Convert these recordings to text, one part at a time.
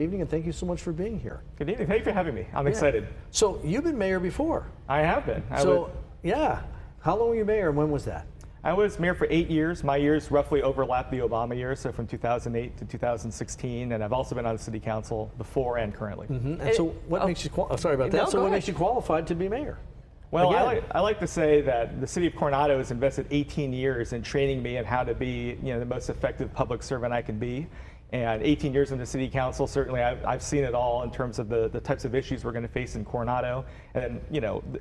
Evening, and thank you so much for being here. Good evening. Thank you for having me. I'm excited. So you've been mayor before. I have been. Yeah. How long were you mayor and when was that? I was mayor for 8 years. My years roughly overlap the Obama years, so from 2008 to 2016, and I've also been on the city council before and currently. And so what makes you, sorry about that, so what makes you qualified to be mayor? Well, I like to say that the city of Coronado has invested 18 years in training me in how to be, the most effective public servant I can be. And 18 years in the city council, certainly I've seen it all in terms of the types of issues we're going to face in Coronado. And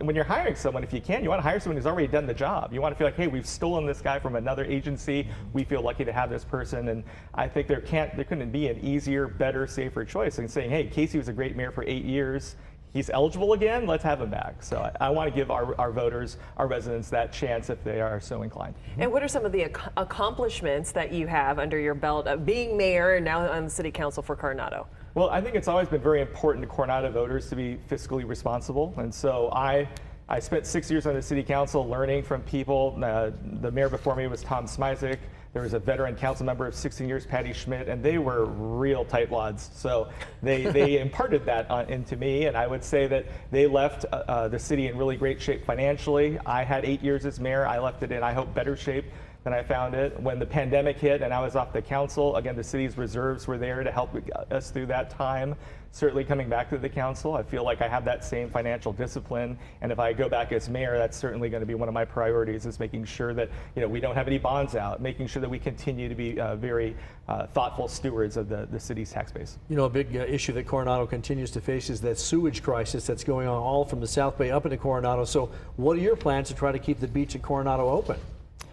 when you're hiring someone, if you can, you want to hire someone who's already done the job. You want to feel like, hey, we've stolen this guy from another agency. We feel lucky to have this person. And I think there couldn't be an easier, better, safer choice than saying, hey, Casey was a great mayor for 8 years. He's eligible again, let's have him back. So I want to give our voters, our residents, that chance if they are so inclined. And what are some of the accomplishments that you have under your belt of being mayor and now on the city council for Coronado? Well, I think it's always been very important to Coronado voters to be fiscally responsible. And so I spent 6 years on the city council learning from people. The mayor before me was Tom Smizek. There was a veteran council member of 16 years, Patty Schmidt, and they were real tightwads. So they imparted that into me, and I would say that they left the city in really great shape financially. I had 8 years as mayor. I left it in, I hope, better shape than I found it. When the pandemic hit and I was off the council, again, the city's reserves were there to help us through that time. Certainly coming back to the council, I feel like I have that same financial discipline. And if I go back as mayor, that's certainly going to be one of my priorities, is making sure that we don't have any bonds out, making sure that we continue to be very thoughtful stewards of the city's tax base. A big issue that Coronado continues to face is that sewage crisis that's going on all from the South Bay up into Coronado. So what are your plans to try to keep the beach at Coronado open?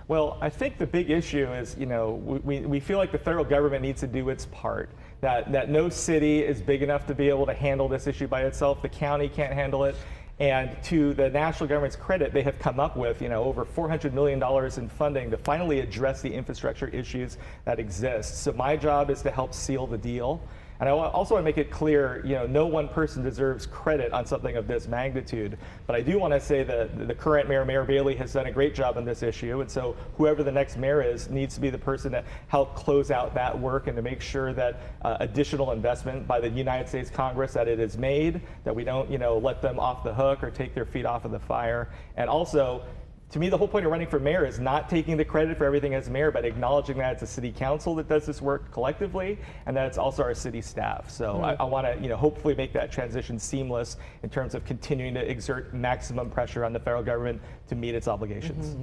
Well, I think the big issue is, we feel like the federal government needs to do its part. That no city is big enough to be able to handle this issue by itself. The county can't handle it. And to the national government's credit, they have come up with, over $400 million in funding to finally address the infrastructure issues that exist. So my job is to help seal the deal. And I also want to make it clear, no one person deserves credit on something of this magnitude. But I do want to say that the current mayor, Mayor Bailey, has done a great job on this issue. And so whoever the next mayor is needs to be the person to help close out that work and to make sure that additional investment by the United States Congress, that it is made, that we don't, let them off the hook or take their feet off of the fire. And also, to me, the whole point of running for mayor is not taking the credit for everything as mayor, but acknowledging that it's a city council that does this work collectively, and that it's also our city staff. So I want to, hopefully make that transition seamless in terms of continuing to exert maximum pressure on the federal government to meet its obligations.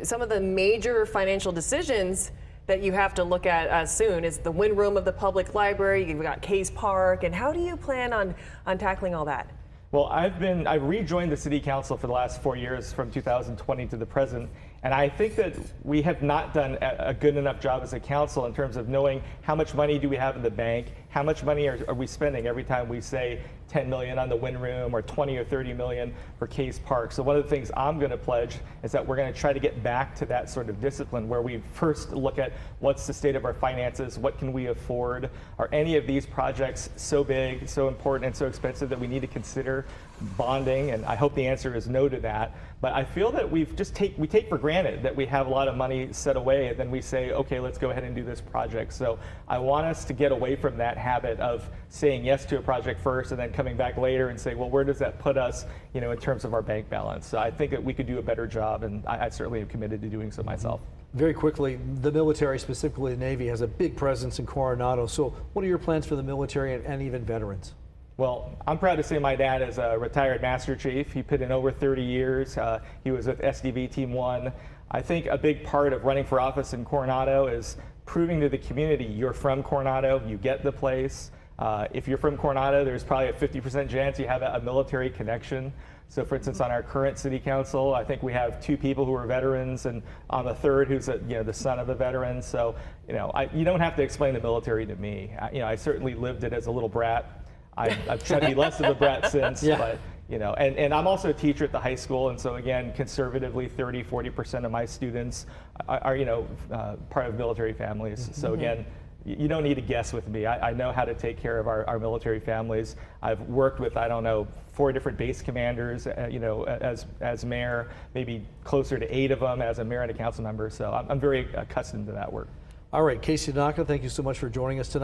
Some of the major financial decisions that you have to look at soon is the wind room of the public library. You've got Case Park, and how do you plan on tackling all that? Well, I've rejoined the city council for the last 4 years, from 2020 to the present, and I think that we have not done a good enough job as a council in terms of knowing how much money do we have in the bank, how much money are we spending every time we say 10 million on the wind room or 20 or 30 million for Case Park. So one of the things I'm going to pledge is that we're going to try to get back to that sort of discipline where we first look at what's the state of our finances, what can we afford, are any of these projects so big, so important, and so expensive that we need to consider bonding? And I hope the answer is no to that. But I feel that we take for granted that we have a lot of money set away, and then we say, okay, let's go ahead and do this project. So I want us to get away from that habit of saying yes to a project first and then coming back later and say, well, where does that put us, in terms of our bank balance? So I think that we could do a better job, and I certainly am committed to doing so myself. Very quickly, the military, specifically the Navy, has a big presence in Coronado. So what are your plans for the military and even veterans? Well, I'm proud to say my dad is a retired Master Chief. He put in over 30 years. He was with SDV Team 1. I think a big part of running for office in Coronado is proving to the community you're from Coronado, you get the place. If you're from Coronado, there's probably a 50% chance you have a military connection. So for instance, on our current city council, I think we have 2 people who are veterans, and on the third who's the son of a veteran. So you don't have to explain the military to me. I certainly lived it as a little brat. I've tried to be less of a brat since, but and I'm also a teacher at the high school, and so again, conservatively 30–40% of my students are part of military families. So again, you don't need to guess with me. I know how to take care of our military families. I've worked with, 4 different base commanders, as mayor, maybe closer to 8 of them as a mayor and a council member. So I'm very accustomed to that work. All right, Casey Tanaka, thank you so much for joining us tonight.